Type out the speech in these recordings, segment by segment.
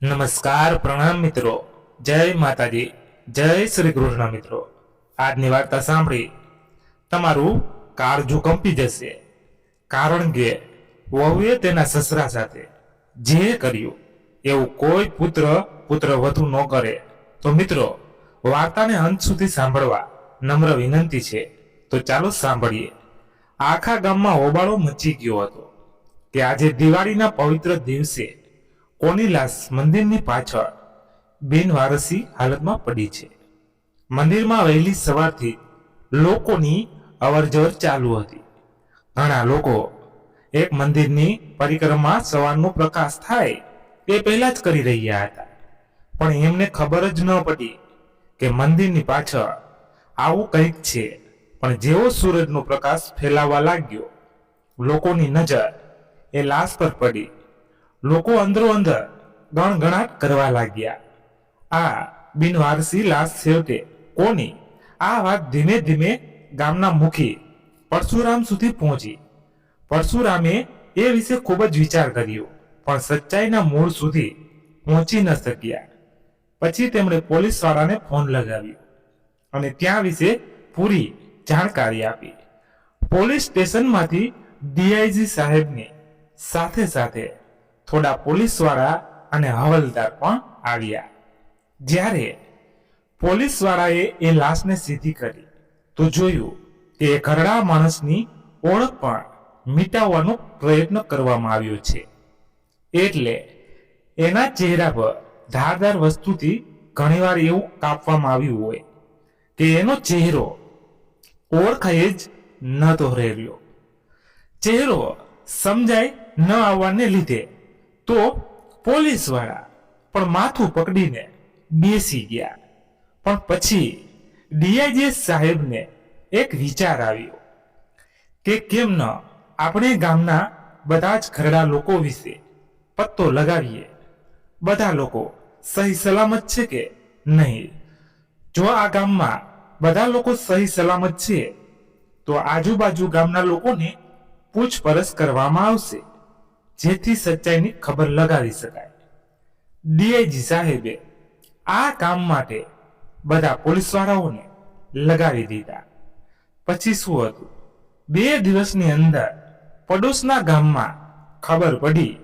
નમસ્કાર, પ્રણામ મિત્રો. જય માતાજી, જય શ્રી કૃષ્ણ મિત્રો. આજની વાર્તા સાંભળી તમારું કાળજું કંપી જશે. કારણ કે વહુએ તેના સસરા સાથે જે કર્યું એવું કોઈ પુત્ર વધુ ન કરે. તો મિત્રો, વાર્તાને અંત સુધી સાંભળવા નમ્ર વિનંતી છે. તો ચાલો સાંભળીએ. આખા ગામમાં હોબાળો મચી ગયો હતો કે આજે દિવાળીના પવિત્ર દિવસે કોની લાશ મંદિરની પાછળ બિનવારસી હાલતમાં પડી છે. મંદિરમાં વહેલી સવારથી લોકોની અવરજવર ચાલુ હતી. ઘણા લોકો એક મંદિરની પરિક્રમા સવારનો પ્રકાશ થાય એ પહેલા જ કરી રહ્યા હતા, પણ એમને ખબર જ ન પડી કે મંદિરની પાછળ આવું કંઈક છે. પણ જેવો સૂરજનો પ્રકાશ ફેલાવા લાગ્યો, લોકોની નજર એ લાશ પર પડી. લોકો અંદરો અંદર ગણગણાટ કરવા લાગ્યા. આ બિનવારસી લાશ છેવટે કોની? આ વાત ધીમે ધીમે ગામના મુખી પરશુરામ સુધી પહોંચી. પરશુરામે એ વિશે ખૂબ જ વિચાર કર્યો, પણ સચ્ચાઈના મૂળ સુધી પહોંચી ન શક્યા. પછી તેમણે પોલીસવાળાને ફોન લગાવ્યો અને ત્યાં વિશે પૂરી જાણકારી આપી. પોલીસ સ્ટેશનમાંથી ડીઆઈજી સાહેબની સાથે સાથે થોડા પોલીસવાળા અને હવલદાર પણ આવ્યા. જ્યારે પોલીસવાળાએ એ લાશને સીધી કરી તો જોયું કે એ ઘરડા માણસની ઓળખ પણ મિટાવવાનો પ્રયત્ન કરવામાં આવ્યો છે. એટલે એના ચહેરા પર ધારદાર વસ્તુથી ઘણીવાર એવું કાપવામાં આવ્યું હોય કે એનો ચહેરો ઓળખાય જ નતો રહેલો. ચહેરો સમજાય ન આવવાને લીધે તો પોલીસવાળા પણ માથું પકડીને બેસી ગયા. પણ પછી ડીઆઈજી સાહેબને એક વિચાર આવ્યો કે કેમ ન આપણે ગામના બધા જ ઘરડા લોકો વિશે પત્તો લગાવીએ. બધા લોકો સહી સલામત છે કે નહીં? જો આ ગામમાં બધા લોકો સહી સલામત છે તો આજુબાજુ ગામના લોકોને પૂછપરછ કરવામાં આવશે, જેથી સચ્ચાઈની ખબર લગાવી શકાય. ડીઆઈજી સાહેબે આ કામ માટે બધા પોલીસવાળાઓને લગાવી દીધા. પછી શું હતું, 2 દિવસની અંદર પડોશના ગામમાં ખબર પડી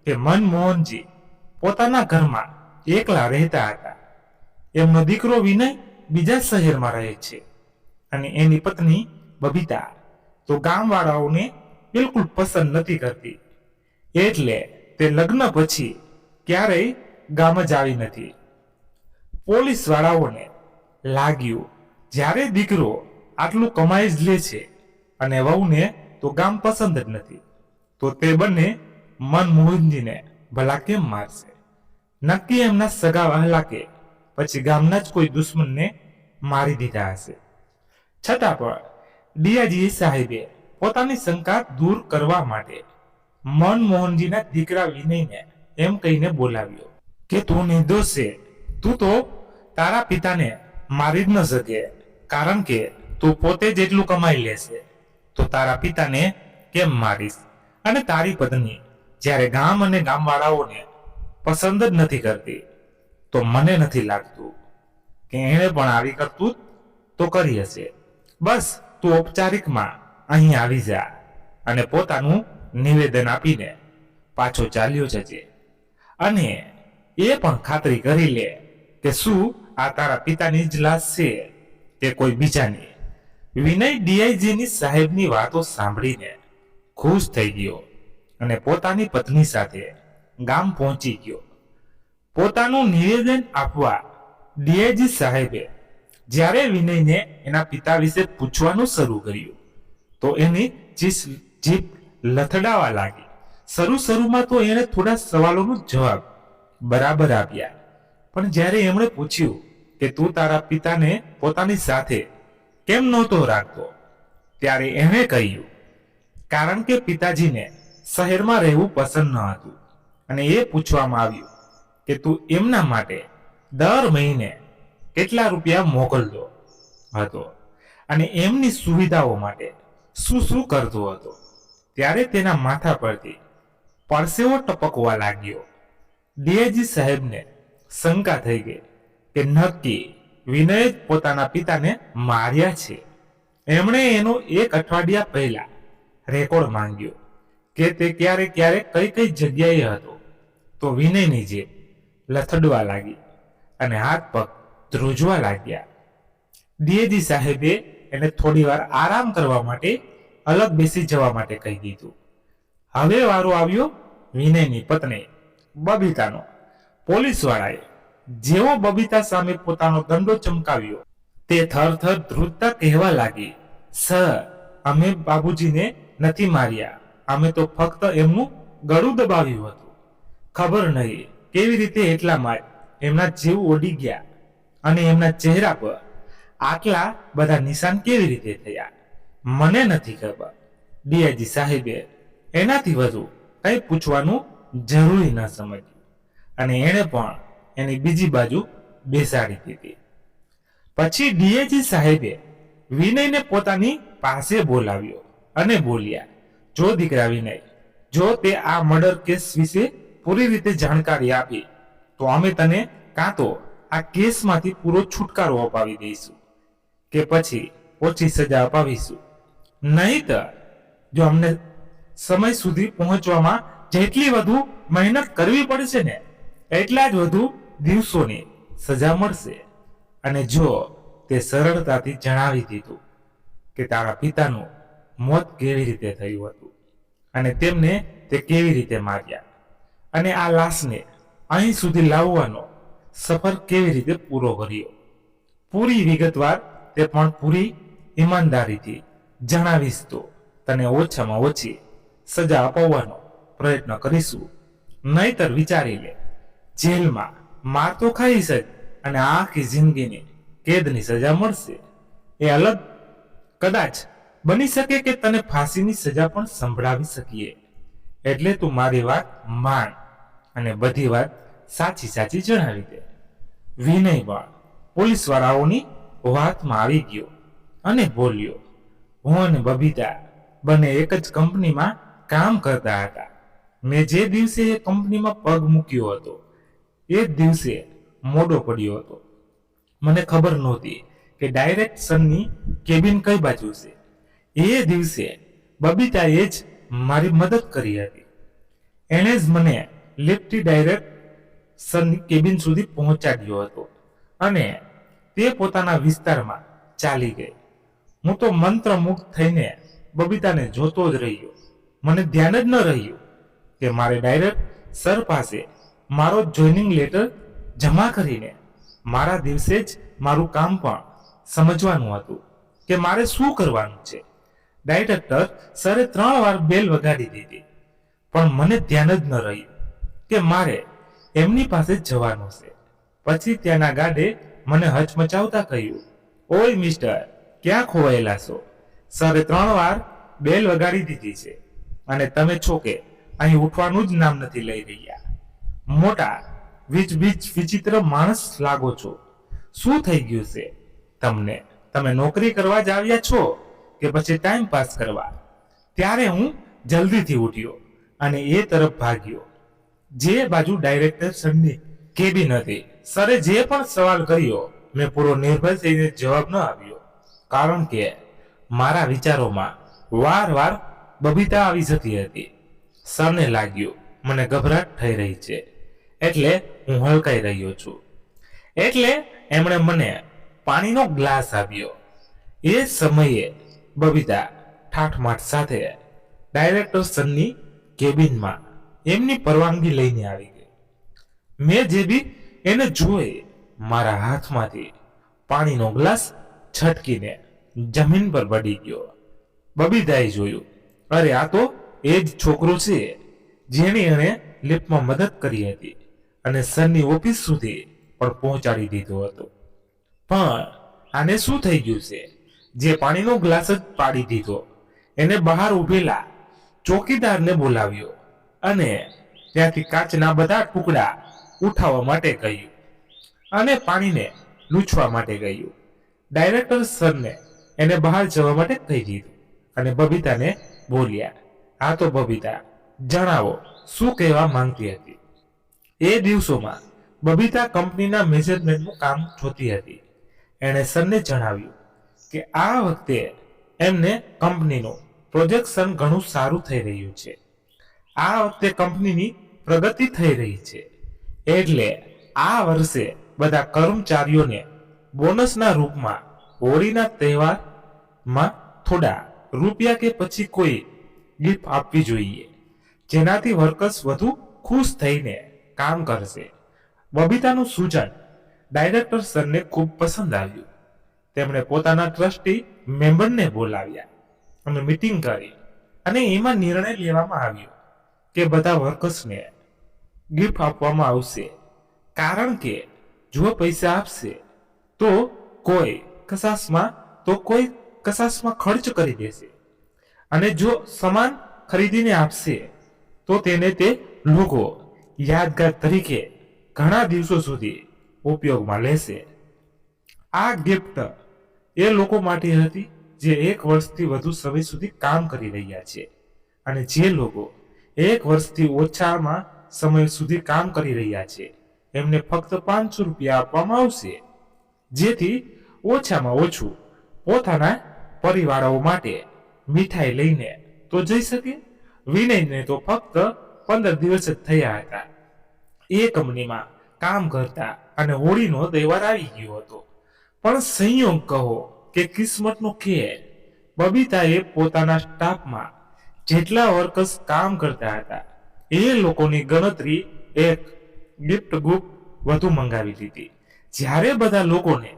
કે મનમોહનજી પોતાના ઘરમાં એકલા રહેતા હતા. એમનો દીકરો વિનય બીજા શહેરમાં રહે છે અને એની પત્ની બબીતા તો ગામવાળાઓને બિલકુલ પસંદ નથી કરતી. એટલે તે લગ્ન પછી ક્યારેય ગામ જ આવી નથી. પોલીસ વાળાઓને લાગ્યું જ્યારે દીકરો આટલું કમાઈ જ લે છે અને વહુને તો ગામ પસંદ જ નથી, તો તે બંને મનમોહનજીને ભલા કેમ મારશે? નક્કી એમના સગા વહાલા કે પછી ગામના જ કોઈ દુશ્મનને મારી દીધા હશે. છતાં પણ ડીઆઈજી સાહેબે પોતાની શંકા દૂર કરવા માટે મનમોહનજીના દીકરા વિનયને એમ કહીને બોલાવ્યો કે તું નિર્દોષ છે. તું તો તારા પિતાને મારી જ ન શકે, કારણ કે તું પોતે જ એટલું કમાઈ લેશે તો તારા પિતાને કેમ મારીશ? અને તારી પત્ની જ્યારે ગામ અને ગામવાળાઓને પસંદ જ નથી કરતી, તો મને નથી લાગતું કે એણે પણ આવી કરતું તો કરી હશે. બસ તું ઔપચારિકમાં અહીં આવી જા અને પોતાનું નિવેદન આપીને પાછો ચાલ્યો જજે. અને એ પણ ખાતરી કરી લે કે શું આ તારા પિતાની જ લાશ છે કે કોઈ બીજાની. વિનય ડીઆઈજીની સાહેબની વાતો સાંભળીને ખુશ થઈ ગયો અને પોતાની પત્ની સાથે ગામ પહોંચી ગયો. પોતાનું નિવેદન આપવા ડીઆઈજી સાહેબે જ્યારે વિનયને એના પિતા વિશે પૂછવાનું શરૂ કર્યું તો એની જીભ લથડાવા લાગી. શરૂમાં તો એણે થોડા સવાલોનો જવાબ બરાબર આપ્યા, પણ જ્યારે એમણે પૂછ્યું કે તું તારા પિતાને પોતાની સાથે કેમ નહોતો રાખતો, ત્યારે એણે કહ્યું કારણ કે પિતાજીને શહેરમાં રહેવું પસંદ ન હતું અને એ પૂછવામાં આવ્યું કે તું એમના માટે દર મહિને કેટલા રૂપિયા મોકલતો હતો અને એમની સુવિધાઓ માટે શું શું કરતો હતો, ત્યારે તેના માથા પરથી પરસેવો ટપકવા લાગ્યો. ડીઆઈજી સાહેબને શંકા થઈ ગઈ કે નક્કી વિનય જ પોતાના પિતાને માર્યા છે. એમણે એનો 1 અઠવાડિયા પહેલા રેકોર્ડ માંગ્યો કે તે ક્યારે ક્યારે કઈ કઈ જગ્યાએ હતો. તો વિનયની જીભ લથડવા લાગી અને હાથ પગ ધ્રુજવા લાગ્યા. ડીએજી સાહેબે એને થોડી વાર આરામ કરવા માટે અલગ બેસી જવા માટે કહી દીધું. હવે વારો આવ્યો વિનયની પત્ની બબીતાનો. પોલીસવાળાએ જેવો બબીતા સામે પોતાનો દંડો ચમકાવ્યો તે થરથર ધ્રુજતા કહેવા લાગી, સર, અમે બાબુજીને નથી માર્યા, અમે તો ફક્ત એમનું ગળું દબાવ્યું હતું. ખબર નહીં કેવી રીતે એટલામાં એમના જીવ ઓડી ગયા અને એમના ચહેરા પર આટલા બધા નિશાન કેવી રીતે થયા મને નથી ખબર. ડીઆઈજી સાહેબે એનાથી વધુ કંઈ પૂછવાનું જરૂરી ન સમજ્યું અને એણે પણ એની બીજી બાજુ બેસાડી દીધી. પછી ડીઆઈજી સાહેબે વિનયને પોતાની પાસે બોલાવ્યો અને બોલ્યા, જો દીકરા વિનય, જો તે આ મર્ડર કેસ વિશે પૂરી રીતે જાણકારી આપી તો અમે તને કાં તો આ કેસમાંથી પૂરો છુટકારો અપાવી દઈશું કે પછી ઓછી સજા અપાવીશું. નહીંતર જો અમને સમય સુધી પહોંચવામાં જેટલી વધુ મહેનત કરવી પડશે ને એટલા જ વધુ દિવસોની સજા મળશે. અને જો તે સરળતાથી જણાવી દીધું કે તારા પિતાનું મોત કેવી રીતે થયું હતું અને તેમને તે કેવી રીતે માર્યા અને આ લાશને અહીં સુધી લાવવાનો સફર કેવી રીતે પૂરો કર્યો, પૂરી વિગતવાર તે પણ પૂરી ઈમાનદારીથી જણાવીશ તો તને ઓછામાં ઓછી સજા અપાવવાનો પ્રયત્ન કરીશું. નહીતર વિચારી લે, જેલમાં માર તો ખાઈશ જ અને આખી જિંદગીની કેદની સજા મળશે. એ અલગ કદાચ બની શકે કે તને ફાંસીની સજા પણ સંભળાવી શકીએ. એટલે તું મારી વાત માન અને બધી વાત સાચી સાચી જણાવી દે. વિનય પણ પોલીસ વાળાઓની વાતમાં આવી ગયો અને બોલ્યો, હું અને બબીતા બંને એક જ કંપનીમાં કામ કરતા હતા. મેં જે દિવસે એ કંપનીમાં પગ મૂક્યો હતો એ જ દિવસે મોડો પડ્યો હતો. મને ખબર નહોતી કે ડાયરેક્શનની કેબિન કઈ બાજુ છે. એ દિવસે બબીતાએ જ મારી મદદ કરી હતી. એણે જ મને લિફ્ટથી ડાયરેક્શનની કેબિન સુધી પહોંચાડ્યો હતો અને તે પોતાના વિસ્તારમાં ચાલી ગઈ. હું તો મંત્રમુગ્ધ થઈને બબીતાને જોતો જ રહ્યો. મને ધ્યાન જ ન રહ્યું કે મારે ડાયરેક્ટ સર પાસે મારો જોઈનિંગ લેટર જમા કરીને મારા દિવસે જ મારું કામ પણ સમજવાનું હતું કે મારે શું કરવાનું છે. ડાયરેક્ટર સરે 3 વાર બેલ વગાડી દીધી પણ મને ધ્યાન જ ન રહ્યું કે મારે એમની પાસે જવાનું છે. પછી ત્યાંના ગાર્ડે મને હચમચાવતા કહ્યું, ઓય મિસ્ટર, ક્યાં ખોવાયેલા છો? સરે 3 વાર બેલ વગાડી દીધી છે અને તમે છો કે અહીં ઉઠવાનું જ નામ નથી લઈ રહ્યા. મોટા વિચિત્ર માણસ લાગો છો. શું થઈ ગયું છે તમને? તમે નોકરી કરવા જ આવ્યા છો કે પછી ટાઈમ પાસ કરવા? ત્યારે હું જલ્દીથી ઉઠ્યો અને એ તરફ ભાગ્યો જે બાજુ ડાયરેક્ટર સરની કેબિન હતી. સરે જે પણ સવાલ કર્યો મેં પૂરો નિર્ભય થઈને જવાબ ન આપ્યો કારણ કે મારા વિચારોમાં વાર બબીતા આવી જતી હતી. સરને લાગ્યું મને ગભરાટ થઈ રહી છે એટલે હું હલકાઈ રહ્યો છું. એટલે એમણે મને પાણીનો ગ્લાસ આપ્યો. એ સમયે બબીતા ઠાઠમાઠ સાથે ડાયરેક્ટર સરની કેબિનમાં એમની પરવાનગી લઈને આવી ગઈ. મેં જે બી એને જોઈ મારા હાથમાંથી પાણીનો ગ્લાસ છટકીને જમીન પર પડી ગયો. બબીતાએ જોયું, અરે આ તો એ જ છોકરો છે જેણે એને લિફ્ટમાં મદદ કરી હતી અને સરની ઓફિસ સુધી પણ પહોંચાડી દીધો હતો. પણ આને શું થઈ ગયું છે જે પાણીનો ગ્લાસ જ પાડી દીધો? એને બહાર ઉભેલા ચોકીદારને બોલાવ્યો અને ત્યાંથી કાચના બધા ટુકડા ઉઠાવવા માટે કહ્યું અને પાણીને લૂછવા માટે કહ્યું. ડાયરેક્ટર સરને એને બહાર જવા માટે કહી દીધું અને બબીતાને બોલ્યા, હા તો બબીતા, જણાવો શું કહેવા માંગતી હતી? એ દિવસોમાં બબીતા કંપનીના મેનેજમેન્ટનું કામ જોતી હતી. એણે સરને જણાવ્યું કે આ વખતે એમને કંપનીનું પ્રોજેક્શન ઘણું સારું થઈ રહ્યું છે. આ વખતે કંપનીની પ્રગતિ થઈ રહી છે. એટલે આ વર્ષે બધા કર્મચારીઓને બોનસના રૂપમાં હોળીના તહેવારમાં થોડા રૂપિયા કે પછી કોઈ ગિફ્ટ આપવી જોઈએ, જેનાથી વર્કર્સ વધુ ખુશ થઈને કામ કરશે. બબીતાનું સૂચન ડાયરેક્ટર સરને ખૂબ પસંદ આવ્યું. તેમણે પોતાના ટ્રસ્ટી મેમ્બરને બોલાવ્યા અને મીટિંગ કરી અને એમાં નિર્ણય લેવામાં આવ્યો કે બધા વર્કર્સને ગિફ્ટ આપવામાં આવશે. કારણ કે જો પૈસા આપશે તો કોઈ કશાશમાં ખર્ચ કરી દેશે, અને જો સામાન ખરીદીને આપશે તો તેને તે લોકો યાદગાર તરીકે ઘણા દિવસો સુધી ઉપયોગમાં લેશે. આ ગિફ્ટ એ લોકો માટે હતી જે 1 વર્ષથી વધુ સમય સુધી કામ કરી રહ્યા છે, અને જે લોકો 1 વર્ષથી ઓછામાં સમય સુધી કામ કરી રહ્યા છે એમને ફક્ત 500 રૂપિયા આપવામાં આવશે, જેથી ઓછામાં ઓછું પોતાના પરિવારો માટે મીઠાઈ લઈને તો જઈ શકે. વિનયને તો ફક્ત 15 દિવસ જ થયા હતા એ કંપનીમાં કામ કરતા, અને હોળીનો તહેવાર આવી ગયો હતો. પણ સંયોગ કહો કે કિસ્મતનો ખેલ, બબીતાએ પોતાના સ્ટાફમાં જેટલા વર્કર્સ કામ કરતા હતા એ લોકોની ગણતરી એક ગિફ્ટ ગ્રુપ વધુ મંગાવી લીધી. જ્યારે બધા લોકોને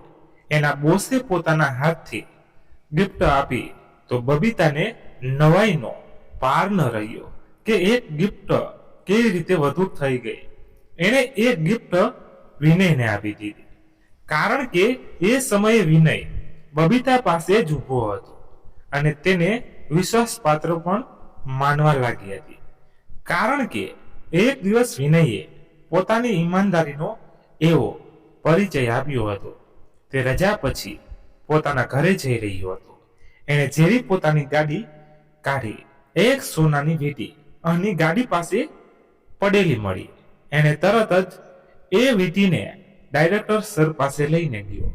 એના બોસે પોતાના હાથથી ગિફ્ટ આપી તો બબીતાને નવાઈનો પાર ન રહ્યો કે એક ગિફ્ટ કેવી રીતે વધુ થઈ ગઈ. એણે એક ગિફ્ટ વિનયને આપી દીધી, કારણ કે એ સમયે વિનય બબીતા પાસે જ ઊભો હતો અને તેને વિશ્વાસપાત્ર પણ માનવા લાગી હતી. કારણ કે એક દિવસ વિનયે પોતાની ઈમાનદારીનો એવો પરિચય આપ્યો હતો. તે રજા પછી પોતાના ઘરે જઈ રહ્યો હતો. એણે જેવી પોતાની ગાડી કાઢી, એક સોનાની વીંટી અહીં ગાડી પાસે પડેલી મળી. એણે તરત જ એ વીંટીને ડાયરેક્ટર સર પાસે લઈને ગયો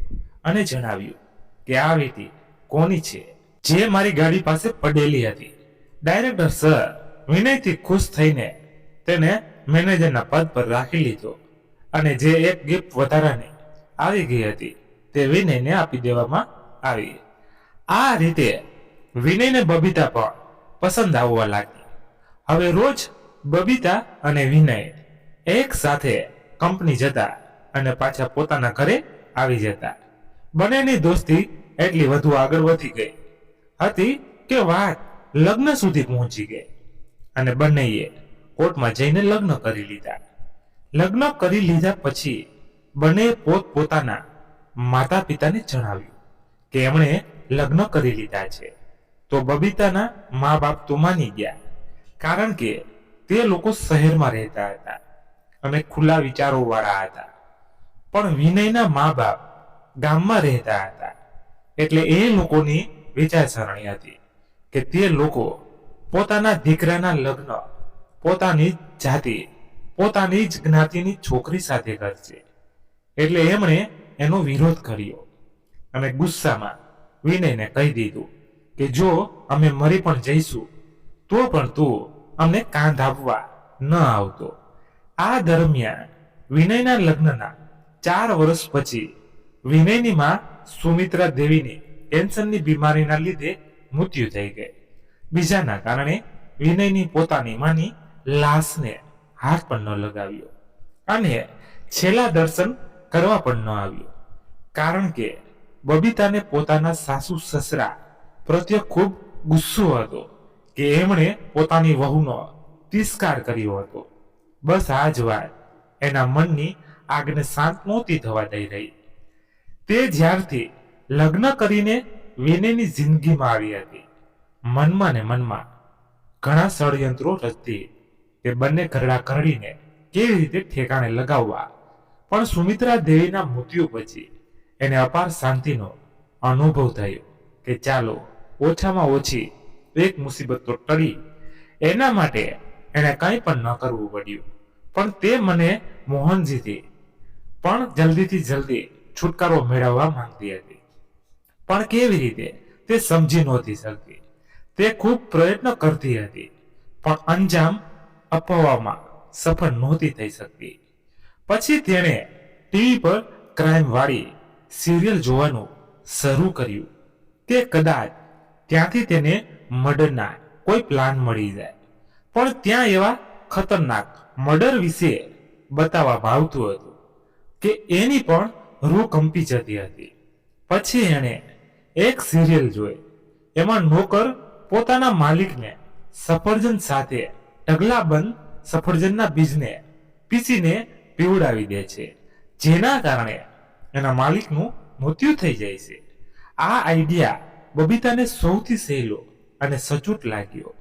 અને જણાવ્યું કે આ વીંટી કોની છે, જે મારી ગાડી પાસે પડેલી હતી. ડાયરેક્ટર સર વિનયથી ખુશ થઈને તેને મેનેજરના પદ પર રાખી લીધો, અને જે એક ગિફ્ટ વધારાની આવી ગઈ હતી તે વિનયને આપી દેવામાં આવી. આ રીતે વિનયને બબીતા પણ પસંદ આવવા લાગી. હવે રોજ બબીતા અને વિનય એક સાથે કંપની જતા અને પાછા પોતાના ઘરે આવી જતા. બંનેની દોસ્તી એટલી વધુ આગળ વધી ગઈ હતી કે વાત લગ્ન સુધી પહોંચી ગઈ, અને બંનેએ કોર્ટમાં જઈને લગ્ન કરી લીધા. લગ્ન કરી લીધા પછી બંને પોતાના માતા પિતાને જણાવ્યું કે એમણે લગ્ન કરી લીધા છે. તો બબીતાના મા બાપ તો માની ગયા, કારણ કે તે લોકો શહેરમાં રહેતા હતા અને ખુલ્લા વિચારો વાળા હતા. પણ વિનયના મા બાપ ગામમાં રહેતા હતા, એટલે એ લોકોની વિચારસરણી હતી કે તે લોકો પોતાના દીકરાના લગ્ન પોતાની જાતિ, પોતાની જ જ્ઞાતિની છોકરી સાથે કરશે. એટલે એમણે એનો વિરોધ કર્યો અને ગુસ્સામાં વિનયને કહી દીધું કે જો અમે મરી પણ જઈશું તો પણ તું અમને કાંધ આપવા ન આવતો. આ દરમિયાન વિનયના લગ્નના 4 વર્ષ પછી વિનયની માં સુમિત્રા દેવીની કેન્સરની બીમારીના લીધે મૃત્યુ થઈ ગઈ. બીજાના કારણે વિનયની પોતાની માની લાશને હાથ પણ ન લગાવ્યો અને છેલ્લા દર્શન કરવા પણ ન આવ્યો, કારણ કે બબીતાને પોતાના સાસુ સસરા પ્રત્યે ખૂબ ગુસ્સો હતો કે એમણે પોતાની વહુનો તિરસ્કાર કર્યો હતો. બસ આ જ વાત એના મનની આગને શાંત નહોતી થવા દઈ રહી. તે જ્યારથી લગ્ન કરીને વિનયની જિંદગીમાં આવી હતી, મનમાં ને મનમાં ઘણા ષડયંત્રો રચતી કે બંને ઘરડા ઘરડીને કેવી રીતે ઠેકાણે લગાવવા. પણ સુમિત્રા દેવીના મૃત્યુ પછી એને અપાર શાંતિનો અનુભવ થયો કે ચાલો ઓછામાં ઓછી એક મુસીબત તો ટળી. એના માટે એને કંઈ પણ ન કરવું પડ્યું, પણ તે મને મોહનજીથી પણ જલ્દીથી જલ્દી છુટકારો મેળવવા માંગતી હતી. પણ કેવી રીતે તે સમજી નહોતી શકતી. તે ખૂબ પ્રયત્ન કરતી હતી, પણ અંજામ અપાવવામાં સફળ નહોતી થઈ શકતી. પછી તેણે ટીવી પર ક્રાઇમ વાળી સિરિયલ જોવાનું શરૂ કર્યું કે કદાચ ત્યાંથી તેને મર્ડરના કોઈ પ્લાન મળી જાય. પણ ત્યાં એવા ખતરનાક મર્ડર વિશે બતાવવામાં આવતું હતું કે એની પણ રૂહ કંપી જતી હતી. પછી એણે એક સિરિયલ જોઈ. એમાં નોકર પોતાના માલિકને સફરજન સાથે ઢગલાબંધ સફરજનના બીજને પીસીને પીવડાવી દે છે, જેના કારણે એના માલિકનું મૃત્યુ થઈ જાય છે. આ આઈડિયા બબીતાને સૌથી સહેલો અને સચોટ લાગ્યો.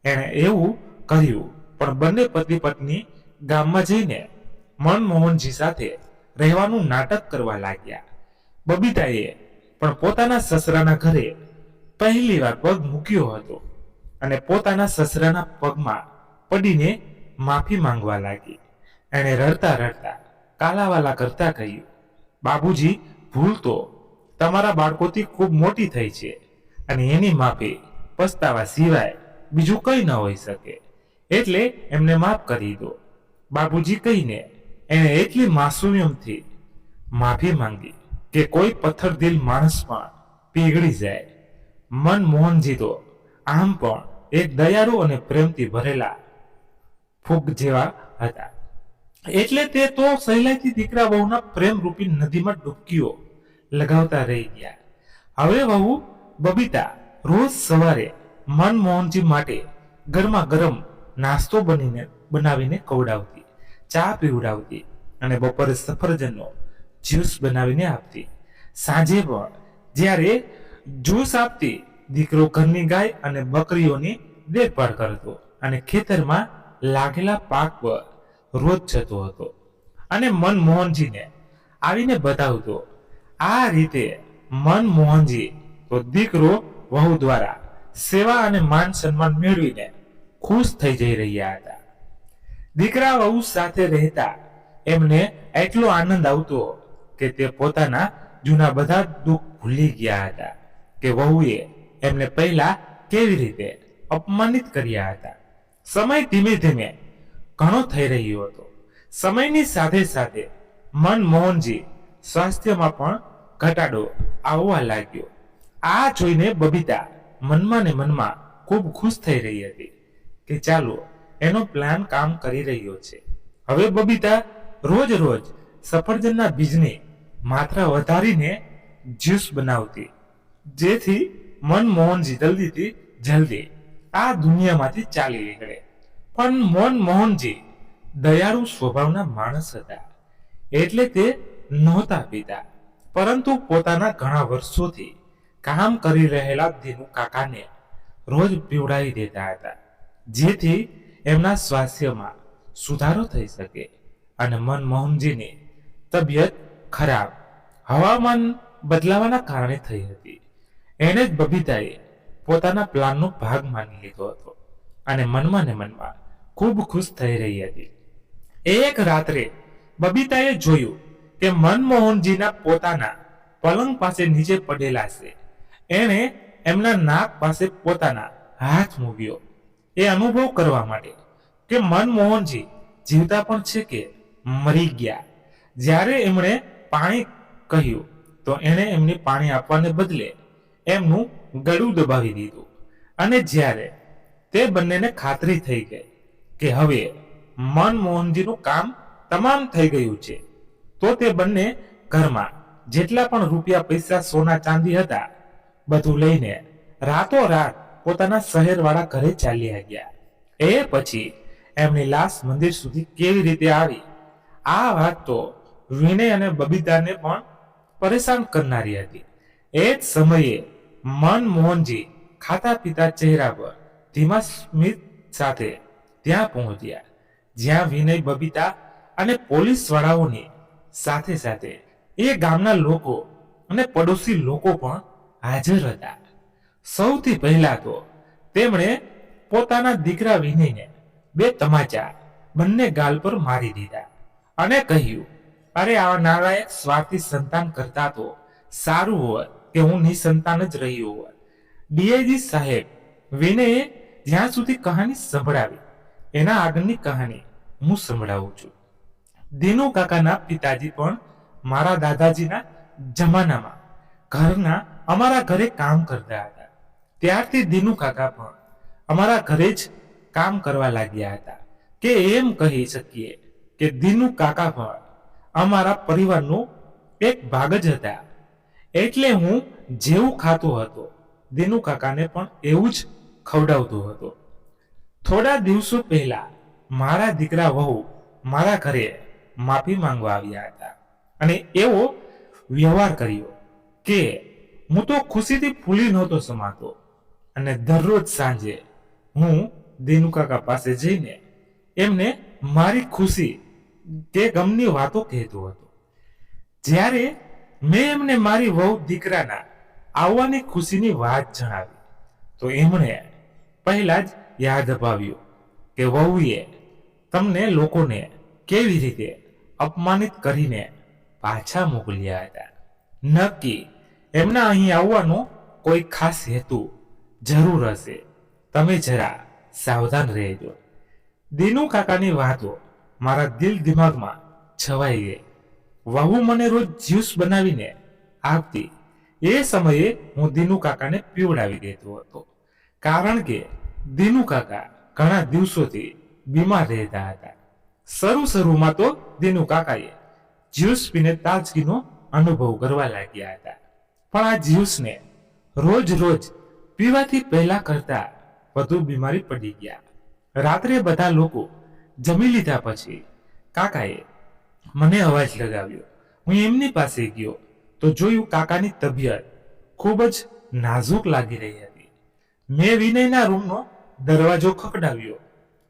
એણે એવું કર્યું, પણ બંને પતિ પત્ની ગામમાં જઈને મનમોહનજી સાથે રહેવાનું નાટક કરવા લાગ્યા. બબીતાએ પણ પોતાના સસરાના ઘરે પહેલી વાર પગ મૂક્યો હતો અને પોતાના સસરાના પગમાં પડીને માફી માંગવા લાગી. એણે રડતા રડતા કાલાવાલા કરતા કહ્યું, બાબુજી, ભૂલ તો તમારા બાળકોથી ખૂબ મોટી થઈ છે અને એની માફી પસ્તાવા સિવાય બીજું કંઈ ન હોઈ શકે, એટલે એમને માફ કરી દો. બાબુજી કહીને એણે એટલી માસૂમિયતથી માફી માંગી કે કોઈ પથ્થરદિલ માણસ પણ પીગળી જાય. મનમોહનજી તો આમ પણ એક દયાળુ અને પ્રેમથી ભરેલા ફૂગ જેવા હતા, એટલે તે તો સહેલાઈથી દીકરા વહુના પ્રેમરૂપી નદીમાં ડૂબકીઓ લગાવતા રહી ગયા. હવે વહુ બબીતા રોજ સવારે મનમોહનજી માટે ગરમા ગરમ નાસ્તો બનાવીને ખવડાવતી, ચા પીવડાવતી અને બપોરે સફરજનનો જ્યુસ બનાવીને આપતી. સાંજે પણ જ્યારે જ્યુસ આપતી, દીકરો ઘરની ગાય અને બકરીઓની દેખભાળ કરતો અને ખેતરમાં લાગેલા પાક પર રોજ જતો હતો અને મનમોહનજીને આવીને બતાવતો. આ રીતે મનમોહનજી તો દીકરો વહુ દ્વારા સેવા અને માન સન્માન મેળવીને ખુશ થઈ જઈ રહ્યા હતા. દીકરા વહુ સાથે રહેતા એમને એટલો આનંદ આવતો કે તે પોતાના જૂના બધા દુઃખ ભૂલી ગયા હતા કે વહુએ એમને પહેલા કેવી રીતે અપમાનિત કર્યા હતા. સમય ધીમે ધીમે ઘણો થઈ રહ્યો હતો. સમયની સાથે સાથે મનમોહનજી સ્વાસ્થ્યમાં પણ ઘટાડો આવવા લાગ્યો. આ જોઈને બબીતા મનમાં ને મનમાં ખૂબ ખુશ થઈ રહી હતી કે ચાલો, એનો પ્લાન કામ કરી રહ્યો છે. હવે બબીતા રોજ રોજ સફરજનના બીજની માત્રા વધારીને જ્યુસ બનાવતી, જેથી મનમોહનજી જલ્દીથી જલ્દી આ દુનિયામાંથી ચાલી નીકળે. પણ મનમોહનજી દયાળુ સ્વભાવના માણસ હતા, એટલે તે નહોતા પીતા, પરંતુ પોતાના ઘણા વર્ષોથી કામ કરી રહેલા ધીનુ કાકાને રોજ પીવડાવી દેતા હતા, જેથી એમના સ્વાસ્થ્યમાં સુધારો થઈ શકે. અને મનમોહનજીની તબિયત ખરાબ હવામાન બદલાવાના કારણે થઈ હતી. એને જ બબીતાએ પોતાના પ્લાનનો ભાગ માની લીધો હતો અને મનમાં ને મનમાં ખૂબ ખુશ થઈ રહી હતી. એક રાત્રે બબીતાએ જોયું કે મનમોહનજીના પોતાના પલંગ પાસે નીચે પડેલા છે. એણે એમના નાક પાસે પોતાના હાથ મૂક્યો, એ અનુભવ કરવા માટે કે મનમોહનજી જીવતા પણ છે કે મરી ગયા. જ્યારે એમણે પાણી કહ્યું તો એણે એમને પાણી આપવાને બદલે એમનું ગળું દબાવી દીધું. અને જ્યારે તે બંનેને ખાતરી થઈ ગઈ કે હવે મનમોહનજીનું કામ તમામ થઈ ગયું છે, તો તે બંને ઘરમાં જેટલા પણ રૂપિયા પૈસા સોના ચાંદી હતા બધું લઈને રાતોરાત પોતાના શહેરવાળા ઘરે ચાલ્યા ગયા. એ પછી એમની લાશ મંદિર સુધી કેવી રીતે આવી, આ વાત તો વિનય અને બબીતાને પણ પરેશાન કરનારી હતી. એ જ સમયે મનમોહનજી ખાતા પીતા ચહેરા પર ધીમા સ્મિત સાથે ત્યાં પહોંચ્યા, જ્યાં વિનય, બબીતા અને પોલીસ વાળાઓની સાથે સાથે એ ગામના લોકો અને પડોશી લોકો પણ હાજર હતા. સૌથી પહેલા તો તેમણે પોતાના દીકરા વિનયને બે તમાચા બંને ગાલ પર મારી દીધા અને કહ્યું, અરે આ નાલાયક સ્વાર્થી સંતાન કરતા તો સારું હોત કે હું નિસંતાન જ રહ્યો હોત. ડીઆઈજી સાહેબ, વિનયે જ્યાં સુધી કહાની સંભળાવી એના આગળની કહાની હું સંભળાવું છું. દિનુ કાકાના પિતાજી પણ મારા દાદાજીના જમાનામાં અમારા ઘરે કામ કરતા હતા. ત્યારથી દિનુ કાકા પણ અમારા ઘરે જ કામ કરવા લાગ્યા હતા, કે એમ કહી શકીએ કે દિનુ કાકા પણ અમારા પરિવારનો એક ભાગ જ હતા. એટલે હું જેવું ખાતો હતો દિનુ કાકાને પણ એવું જ ખવડાવતો હતો. થોડા દિવસો પહેલા મારા દીકરા વહુ મારા ઘરે માફી માંગવા આવ્યા હતા અને એવો વ્યવહાર કર્યો કે હું તો ખુશીથી ફૂલી નહોતો સમાતો અને દરરોજ સાંજે હું દિનુ કાકા પાસે જઈને એમને મારી ખુશી કે ગમની વાતો કહેતો હતો. જ્યારે મેં એમને મારી વહુ દીકરાના આવવાની ખુશીની વાત જણાવી તો એમણે પહેલા જ યાદ અપાવ્યું કે વહુએ તમને લોકોને કેવી રીતે અપમાનિત કરીને પાછા મોકલ્યા હતા. નક્કી એમના અહીં આવવાનો કોઈ ખાસ હેતુ જરૂર હશે. તમે જરા સાવધાન રહેજો. દિનુ કાકાની વાતો મારા દિલ દિમાગમાં છવાઈ ગઈ. વહુ મને રોજ જ્યુસ બનાવીને આપતી. એ સમયે હું દિનુ કાકાને પીવડાવી દેતો હતો, કારણ કે દિનુ કાકા ઘણા દિવસોથી બીમાર રહેતા હતા. શરૂમાં તો દિનુ કાકાએ જ્યુસ પીને તાજગીનો અનુભવ કરવા લાગ્યા હતા, પણ આ જ્યુસને રોજ પીવાથી પહેલા કરતા વધુ બીમારી પડી ગયા. રાત્રે બધા લોકો જમી લીધા પછી કાકાએ મને અવાજ લગાવ્યો. હું એમની પાસે ગયો તો જોયું કાકાની તબિયત ખૂબ જ નાજુક લાગી રહી હતી. મેં વિનયના રૂમનો દરવાજો ખખડાવ્યો.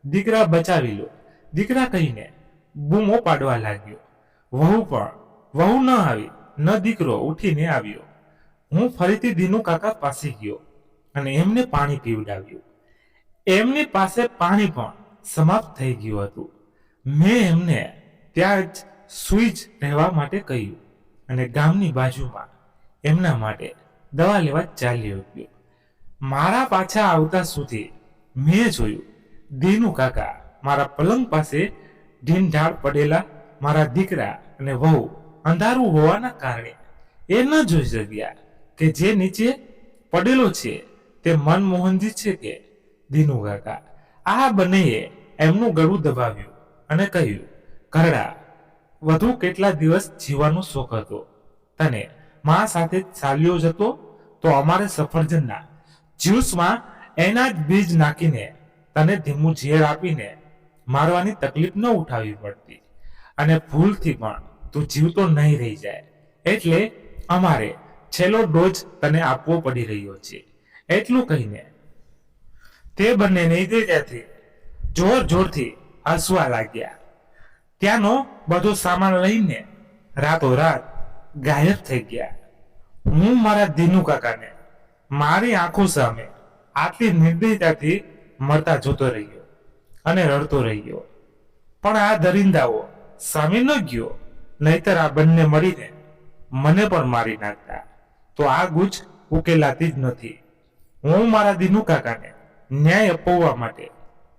દીકરા બચાવી લો, દીકરા કહીને બૂમો પાડવા લાગ્યો. વહુ ન આવી, ન દીકરો ઉઠીને આવ્યો. હું ફરીથી દિનુ કાકા પાસે ગયો અને એમને પાણી પીવડાવ્યું. એમની પાસે પાણી પણ સમાપ્ત થઈ ગયું હતું. મેં એમને ત્યાં જ સૂઈ જ રહેવા માટે કહ્યું અને ગામની બાજુમાં એમના માટે દવા લેવા ચાલ્યો ગયો. મારા પાછા આવતા સુધી મેં જોયું દિનુ કાકા મારા પલંગ પાસે ઢીંઢાળ પડેલા મારા દીકરા અને વહુ અંધારું હોવાના કારણે એ ન જોઈ શક્યા કે જે નીચે પડેલો છે તે મનમોહનજી છે કે દિનુ કાકા. આ બંનેએ એમનું ગળું દબાવ્યું અને કહ્યું, ઘરડા, વધુ કેટલા દિવસ જીવવાનો શોખ હતો તને? મા સાથે ચાલ્યો જતો તો અમારે સફરજનના જ્યુસમાં એના જ બીજ નાખીને તને ધીમું ઝેર આપીને મારવાની તકલીફ ન ઉઠાવવી પડતી, અને ભૂલથી પણ તું જીવતો નહીં રહી જાય, એટલે અમારે છેલ્લો ડોઝ તને આપવો પડી રહ્યો છે. એટલું કહીને તે બંને ત્યાંથી જોરથી હસવા લાગ્યા. ત્યાંનો બધો સામાન લઈને રાતોરાત ગાયબ થઈ ગયા. હું મારા દિનુ કાકાને મારી આંખો સામે આટલી નિર્દયતાથી મળતા જોતો રહ્યો અને રડતો રહ્યો. પણ આ દરિંદાઓ સામે ન ગયો, નહીતર આ બંને મળીને મને પણ મારી નાખતા. તો આ ગુજ ઉકેલાતી જ નથી. હું મારા દિનુ કાકાને ન્યાય અપાવવા માટે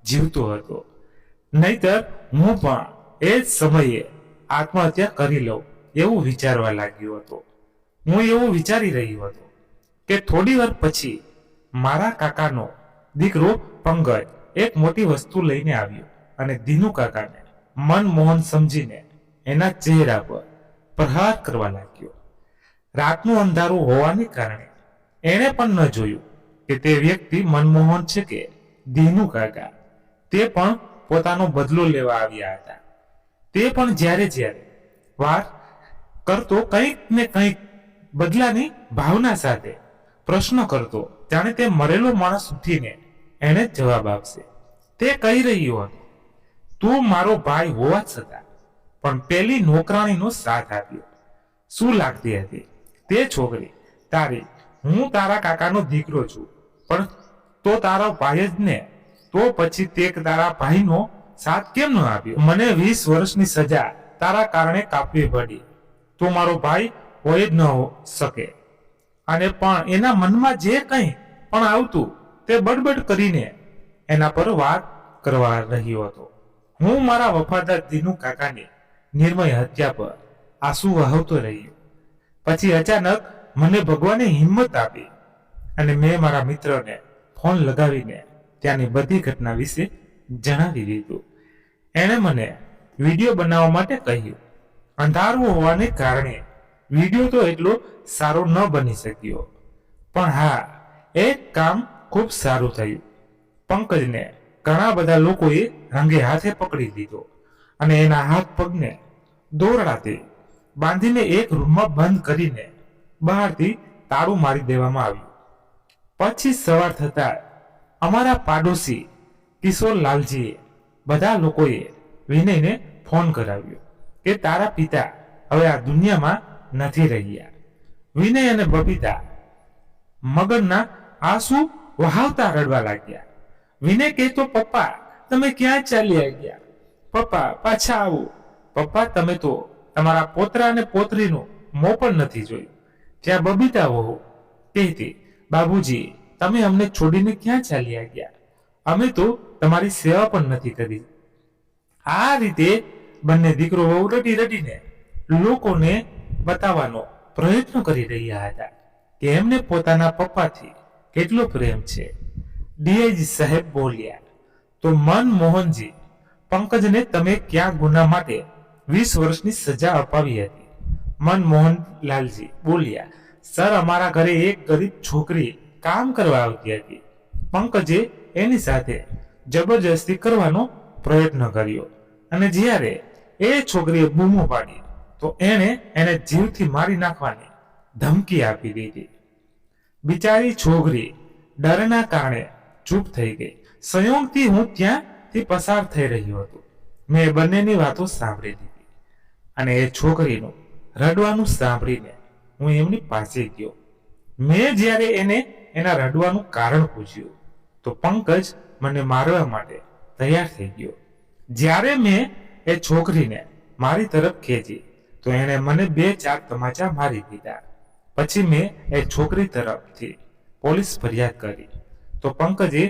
જીવતો હતો, નહીતર હું પણ એ જ સમયે આત્મહત્યા કરી લઉં એવું વિચારવા લાગ્યો હતો. હું એવું વિચારી રહ્યો હતો કે થોડી વાર પછી મારા કાકાનો દીકરો પંકજ એક મોટી વસ્તુ લઈને આવ્યો અને દિનુ કાકાને મનમોહન સમજીને એના ચહેરા પર પ્રહાર કરવા લાગ્યો. રાતનું અંધારું હોવાને કારણે એણે પણ ન જોયું કે તે વ્યક્તિ મનમોહન છે કે દિનુ કાકા. તે પણ પોતાનો બદલો લેવા આવ્યા હતા. તે પણ જ્યારે વાત કરતો કંઈક ને કંઈક બદલાની ભાવના સાથે પ્રશ્ન કરતો, જાણે તે મરેલો માણસ ઉઠીને એને જવાબ આપશે. તે કહી રહ્યો હતો, તું મારો ભાઈ હોવા છતાં પણ પેલી નોકરાણીનો સાથ આપ્યો. શું લાગતી હતી તે છોકરી તારી? હું તારા કાકાનો દીકરો છું, પણ તો તારો ભાઈ જ ને, તો પછી તે તારા ભાઈનો સાથ કેમ ન આપ્યો? મને 20 વર્ષની સજા તારા કારણે કાપવી પડી. તું મારો ભાઈ હોય જ ન શકે. અને પણ એના મનમાં જે કંઈ પણ આવતું તે બડબડ કરીને એના પર વાત કરવા રહ્યો હતો. હું મારા વફાદાર દીનુ કાકાની નિર્મય હત્યા પર આંસુ વહાવતો રહ્યો. પછી અચાનક મને ભગવાને હિંમત આપી અને મેં મારા મિત્રને ફોન લગાવીને ત્યાંની બધી ઘટના વિશે જણાવી દીધું. એણે મને વિડીયો બનાવવા માટે કહ્યું. અંધારું હોવાને કારણે વિડીયો તો એટલો સારો ન બની શક્યો, પણ હા, એક કામ ખૂબ સારું થયું. પંકજને ઘણા બધા લોકોએ રંગે હાથે પકડી લીધો અને એના હાથ પગને દોરડાથી બાંધીને એક રૂમમાં બંધ કરીને બહારથી તાળું મારી દેવામાં આવ્યું. પછી સવાર થતા અમારા પાડોશી કિશોરલાલજીએ બધા લોકોએ વિનયને ફોન કરાવ્યો કે તારા પિતા હવે આ દુનિયામાં નથી રહ્યા. વિનય અને બબીતા મગનના આંસુ વહાવતા રડવા લાગ્યા. વિનય કહેતો, પપ્પા તમે ક્યાં ચાલ્યા ગયા? પપ્પા પાછા આવો. પપ્પા તમે તો તમારા પોતરા અને પોતરીનું મોં પણ નથી જોયું. ત્યાં બબીતા વહુ કહેતી, બાબુજી તમે અમને છોડીને ક્યાં ચાલ્યા ગયા? અમે તો તમારી સેવા પણ નથી કરી. આ રીતે બંને દીકરો વહુ રડી રડીને લોકોને બતાવવાનો પ્રયત્ન કરી રહ્યા હતા કે એમને પોતાના પપ્પાથી કેટલો પ્રેમ છે. ડીઆઈજી સાહેબ બોલ્યા, તો મનમોહનજી, પંકજને તમે ક્યાં ગુના માટે 20 વર્ષની સજા અપાવી હતી? મનમોહનલાલજી બોલ્યા, સર અમારા ઘરે એક ગરીબ છોકરી કામ કરવા આવતી હતી. પંકજે એની સાથે જબરજસ્તી કરવાનો પ્રયત્ન કર્યો અને જ્યારે એ છોકરીએ બૂમો પાડી તો એને જીવથી મારી નાખવાની ધમકી આપી દીધી. બિચારી છોકરી ડરના કારણે ચૂપ થઈ ગઈ. સંયોગથી હું ત્યાંથી પસાર થઈ રહ્યો હતો. મેં બંનેની વાતો સાંભળી લીધી અને એ છોકરીનું રડવાનું સાંભળીને હું એમની પાસે ગયો. મેં જ્યારે એને એના રડવાનું કારણ પૂછ્યું તો પંકજ મને મારવા માટે તૈયાર થઈ ગયો. જ્યારે મેં એ છોકરીને મારી તરફ ખેંચી તો એણે મને 2-4 તમાચા મારી દીધા. પછી મેં એ છોકરી તરફથી પોલીસ ફરિયાદ કરી તો પંકજે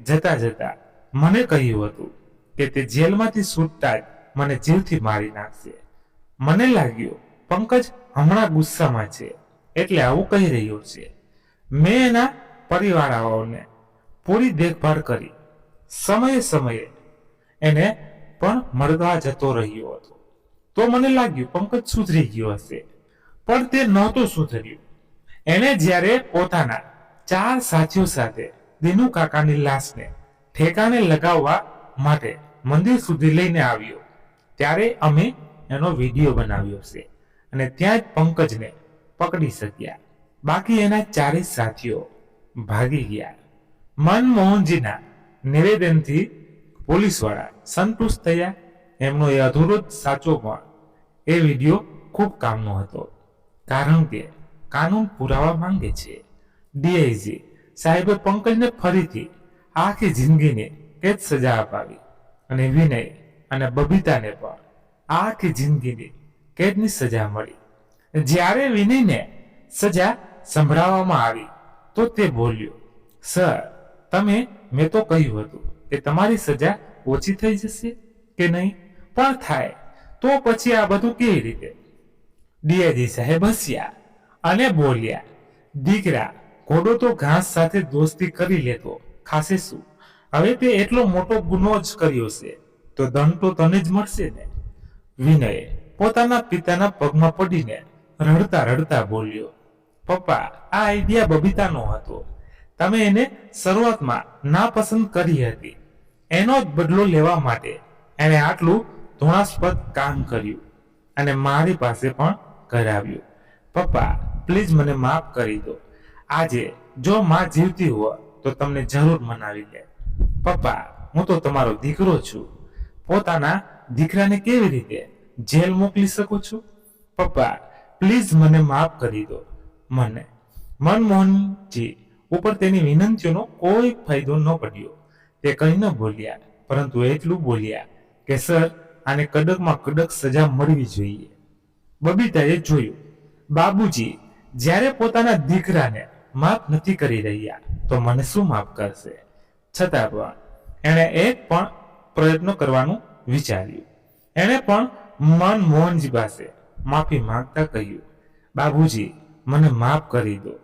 જતા જતા મને કહ્યું હતું કે તે જેલમાંથી છૂટતા જ મને જીવથી મારી નાખશે. મને લાગ્યું પંકજ હમણાં ગુસ્સામાં છે એટલે આવું કહી રહ્યો છે. મેં એના પરિવારવાળાઓને પૂરી દેખભાળ કરી. સમયે સમયે એને પણ મળવા જતો રહ્યો હતો. તો મને લાગ્યું પંકજ સુધરી ગયો હશે, પણ તે નહોતું સુધર્યું. એને જ્યારે પોતાના 4 સાથીઓ સાથે દીનુ કાકાની લાશને ઠેકાણે લગાવવા માટે મંદિર સુધી લઈને આવ્યો ત્યારે અમે એનો વિડીયો બનાવ્યો છે અને ત્યાં જ પંકજને પકડી શક્યા. બાકી એના 4 સાથીઓ ભાગી ગયા. મનમોહનજીના નિવેદનથી પોલીસવાળા સંતુષ્ટ થયા. એમનો એ અધૂરો જ સાચો પણ એ વિડીયો ખૂબ કામનો હતો, કારણ કે કાનૂન પુરાવા માંગે છે. ડીઆઈજી સાહેબે પંકજને ફરીથી આખી જિંદગીની કેદ સજા અપાવી અને વિનય અને બબીતાને પણ આખી જિંદગીની કેદની સજા મળી. જ્યારે વિનયને સજા સંભળાવવામાં આવી તો તે બોલ્યો, સર મેં તો કહ્યું હતું કે તમારી સજા ઓછી થઈ જશે કે નહીં, પણ થાય તો પછી આ બધું કેવી રીતે? ડીઆઈજી સાહેબ હસ્યા અને બોલ્યા, દીકરા, ઘોડો તો ઘાસ સાથે દોસ્તી કરી લેતો ખાશે શું? હવે તે એટલો મોટો ગુનો જ કર્યો છે તો દંડ તો તને જ મળશે ને. વિનયે પોતાના પિતાના પગમાં પડીને રડતા રડતા બોલ્યો, પપ્પા, આ આઈડિયા બબીતાનો હતો. તમે એને શરૂઆતમાં નાપસંદ કરી હતી. એનો જ બદલો લેવા માટે એણે આટલું ધોળાસ્પદ કામ કર્યું અને મારી પાસે પણ કરાવ્યું. પપ્પા, પ્લીઝ મને માફ કરી દો. આજે જો માં જીવતી હોય તો તમને જરૂર મનાવી લે. પપ્પા, હું તો તમારો દીકરો છું. પોતાના દીકરાને કેવી રીતે જેલ મોકલી શકું છું? પપ્પા, પ્લીઝ મને માફ કરી દો. મનમોહનજી ઉપર તેની વિનંતીઓનો કોઈ ફાયદો ન પડ્યો. તે કંઈ ન બોલ્યા, પરંતુ એટલું બોલ્યા કે સર, આને કડકમાં કડક સજા મળવી જોઈએ. બબીતાએ જોયું, બાબુજી જ્યારે પોતાના દીકરાને માફ નથી કરી રહ્યા તો મને શું માફ કરશે. છતાં પણ એણે એક પણ પ્રયત્ન કરવાનું વિચાર્યું. એણે પણ મનમોહનજી પાસે માફી માંગતા કહ્યું, બાબુજી મને માફ કરી દો,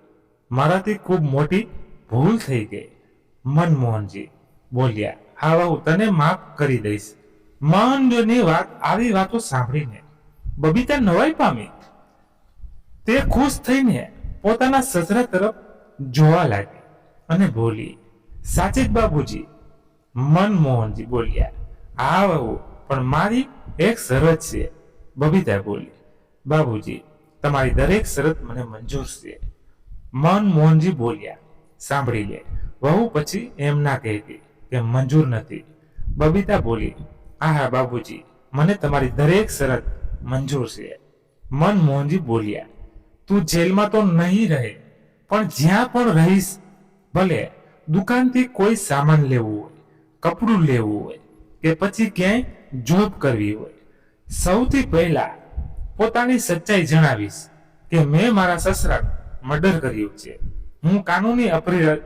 મારાથી ખૂબ મોટી ભૂલ થઈ ગઈ. મનમોહનજી બોલ્યા, હા હું તને માફ કરી દઈશ. મહેન્દ્રની આવી વાતો સાંભળીને બબીતા નવાઈ પામી. તે ખુશ થઈને પોતાના સસરા તરફ જોવા લાગી અને બોલી, સાચે જ બાબુજી? મનમોહનજી બોલ્યા, હા વહુ, પણ મારી એક શરત છે. બબીતા બોલી, બાબુજી તમારી દરેક શરત મને મંજૂર છે. મનમોહનજી બોલ્યા, સાંભળી લે વહુ, પછી એમ ના કહેતી કે મંજૂર નથી. બબીતા બોલી, હા બાબુજી, મને તમારી દરેક શરત મંજૂર છે. મનમોહનજી બોલ્યા, તું જેલમાં તો નહીં રહે, પણ જ્યાં પણ રહીશ, ભલે દુકાનથી કોઈ સામાન લેવું હોય, કપડું લેવું હોય કે પછી ક્યાંય જોબ કરવી હોય, સૌથી પહેલા પોતાની સચ્ચાઈ જણાવીશ કે મેં મારા સસરાનું મર્ડર કર્યું છે. હું કાનૂની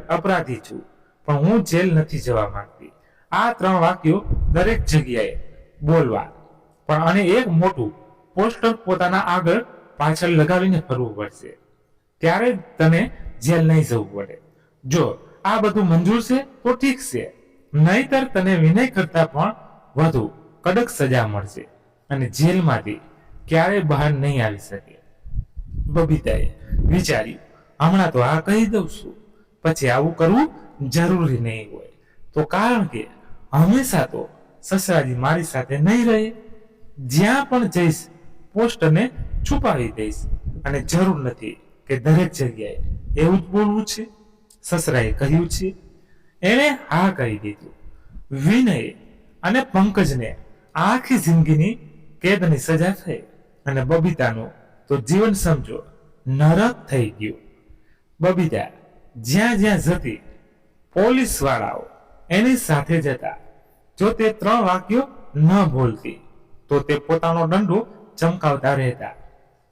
અપરાધી છું, પણ હું જેલ નથી જવા માંગતી. આ 3 વાક્યો દરેક જગ્યાએ બોલવા, પણ અને એક મોટું પોસ્ટર પોતાના આગળ પાછળ લગાવીને ફરવું પડશે. ત્યારે તને જેલ નહીં જવું પડે. જો આ બધું મંજૂર છે તો ઠીક છે, નહીતર તને વિનય કરતા પણ વધુ કડક સજા મળશે અને જેલમાંથી ક્યારેય બહાર નહીં આવી શકે. બબીતાએ વિચાર્યું, હમણાં તો આ કહી દઉં છું, પછી આવું કરવું જરૂરી નહીં હોય તો, કારણ કે હંમેશા તો સસરાજી મારી સાથે નહીં રહે. જ્યાં પણ જઈશ પોસ્ટરને છુપાવી દઈશ અને જરૂર નથી કે દરેક જગ્યાએ એવું જ બોલવું છે. સસરાએ કહ્યું છે. એણે હા કહી દીધું. વિનય અને પંકજને આખી જિંદગીની કેદની સજા થઈ અને બબીતાનું તો જીવન સમજો નરક થઈ ગયું. બબીતા જ્યાં જ્યાં જતી પોલીસ વાળાઓ એની સાથે જતા. જો તે 3 વાક્યો ન બોલતી તો તે પોતાનો દંડો ચમકાવતા રહેતા.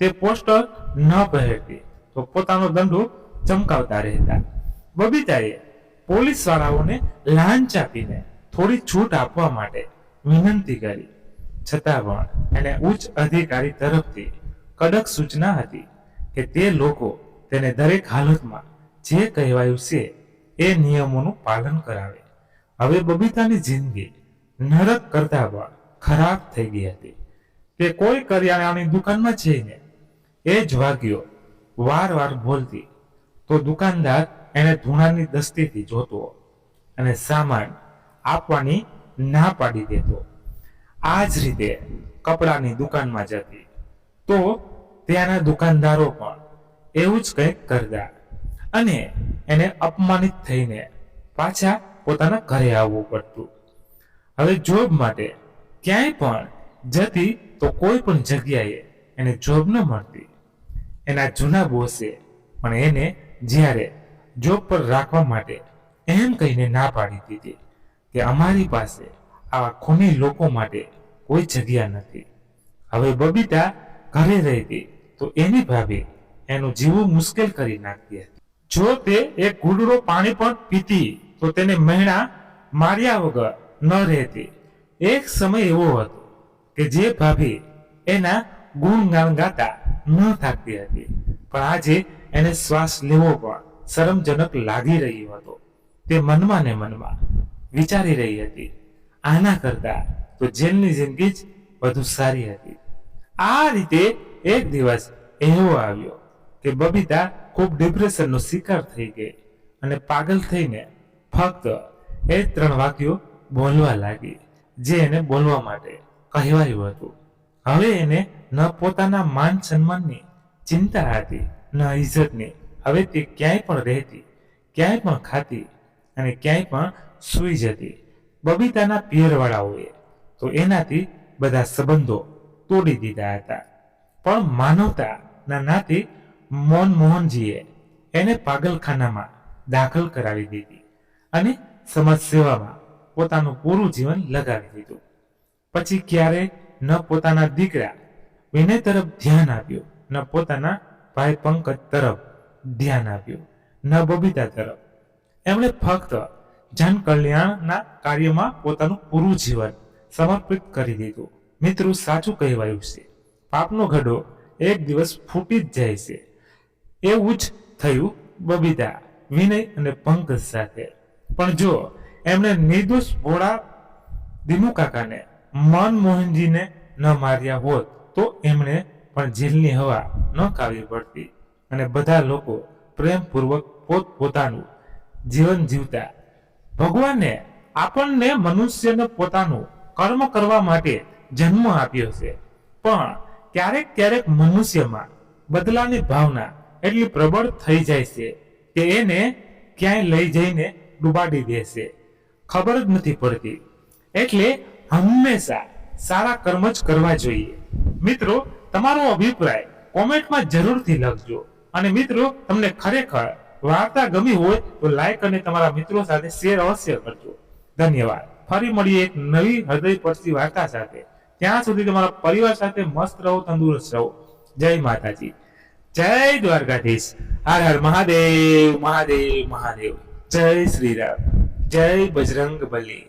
તે પોસ્ટર ન પહેરતી તો પોતાનો દંડો ચમકાવતા રહેતા. બબીતાએ પોલીસ વાળાઓને લાંચ આપીને થોડી છૂટ આપવા માટે વિનંતી કરી. છતાં પણ એને ઉચ્ચ અધિકારી તરફથી કડક સૂચના હતી કે તે લોકો તેને દરેક હાલતમાં જે કહેવાયું છે એ નિયમોનું પાલન કરાવે. હવે બબીતાની જિંદગી નરક કરતા પણ ખરાબ થઈ ગઈ હતી. તે કોઈ કરિયાણાની દુકાનમાં જઈને એ જ વાગ્યો વાર બોલતી તો દુકાનદાર એને ધૂણાની દસ્તીથી જોતો અને સામાન આપવાની ના પાડી દેતો. આ જ રીતે કપડાની દુકાનમાં જતી તો ત્યાંના દુકાનદારો પણ એવું જ કંઈક કરતા અને એને અપમાનિત થઈને પાછા પોતાના ઘરે આવવું પડતું. હવે જોબ માટે ક્યાંય પણ જતી તો કોઈ પણ જગ્યાએ એને જોબ ન મળતી. એના જૂના બોસે પણ એને જ્યારે જોબ પર રાખવા માટે એમ કહીને ના પાડી દીધી કે અમારી પાસે આવા ખૂની લોકો માટે કોઈ જગ્યા નથી. હવે બબીતા ઘરે રહેતી તો એની ભાભી એનું જીવવું મુશ્કેલ કરી નાખતી હતી. જો તે એક ઘૂંટડો પાણી પણ પીતી તો તેને મહેણા માર્યા વગર ન રહેતી. એક સમય એવો હતો કે જે ભાભી એના ગુણગાન ગાતા ન થાકતી હતી, પણ આજે એને શ્વાસ લેવો પણ શરમજનક લાગી રહ્યો હતો. તે મનમાં ને મનમાં વિચારી રહી હતી, આના કરતા તો જેલની જિંદગી જ વધુ સારી હતી. આ રીતે એક દિવસ એવો આવ્યો કે બબીતા ખૂબ ડિપ્રેશનનો શિકાર થઈ ગઈ અને પાગલ થઈને ફક્ત એ 3 વાક્યો બોલવા લાગી જે એને બોલવા માટે કહેવાયું હતું. હવે એને ન પોતાના માન સન્માનની ચિંતા હતી ન ઇજ્જતની. હવે તે ક્યાંય પણ રહેતી, ક્યાંય પણ ખાતી અને ક્યાંય પણ સૂઈ જતી. બબીતાના પિયરવાળાઓએ તો એનાથી બધા સંબંધો તોડી દીધા હતા, પણ માનવતાના નાતે મનમોહનજીએ એને પાગલખાનામાં દાખલ કરાવી દીધી અને સમાજ સેવામાં પોતાનું પૂરું જીવન લગાવી દીધું. પછી ક્યારે ન પોતાના દીકરા વિનય તરફ ધ્યાન આપ્યું, ન પોતાના ભાઈ પંકજ તરફ ધ્યાન આપ્યું, ન બબીતા તરફ. એમણે ફક્ત જન કલ્યાણના કાર્યમાં પોતાનું પૂરું જીવન સમર્પિત કરી દીધું. મિત્રો, સાચું કહેવાયું છે, પાપનો ગઢો એક દિવસ ફૂટી જ જાય છે. એવું જ થયું બબીતા, વિનય અને પંકજ સાથે. પણ જો એમણે નિર્દોષ ભોળા દિનુ કાકાને, મનમોહનજીને ન માર્યા હોત તો એમણે પણ જેલની હવા ન ખાવી પડતી અને બધા લોકો પ્રેમપૂર્વક પોતપોતાનું જીવન જીવતા. ભગવાને આપણને મનુષ્યને પોતાનું કર્મ કરવા માટે જન્મ આપ્યો છે, પણ ક્યારેક ક્યારેક મનુષ્યમાં બદલાની ભાવના એટલી પ્રબળ થઈ જાય છે કે એને ક્યાંય લઈ જઈને ડૂબાડી દે છે, ખબર જ નથી પડતી. એટલે હંમેશા સારા કર્મ જ કરવા જોઈએ. મિત્રો, તમારો અભિપ્રાય કોમેન્ટમાં જરૂરથી લખજો. અને મિત્રો, તમને ખરેખર વાર્તા ગમી હોય તો લાઈક અને તમારા મિત્રો સાથે શેર અવશ્ય કરજો. ધન્યવાદ. ફરી મળીએ એક નવી હૃદયસ્પર્શી વાર્તા સાથે. ત્યાં સુધી તમારા પરિવાર સાથે મસ્ત રહો, તંદુરસ્ત રહો. જય માતાજી, જય દ્વારકાધીશ. હર હર મહાદેવ, મહાદેવ, મહાદેવ. જય શ્રી રામ, જય બજરંગ બલી.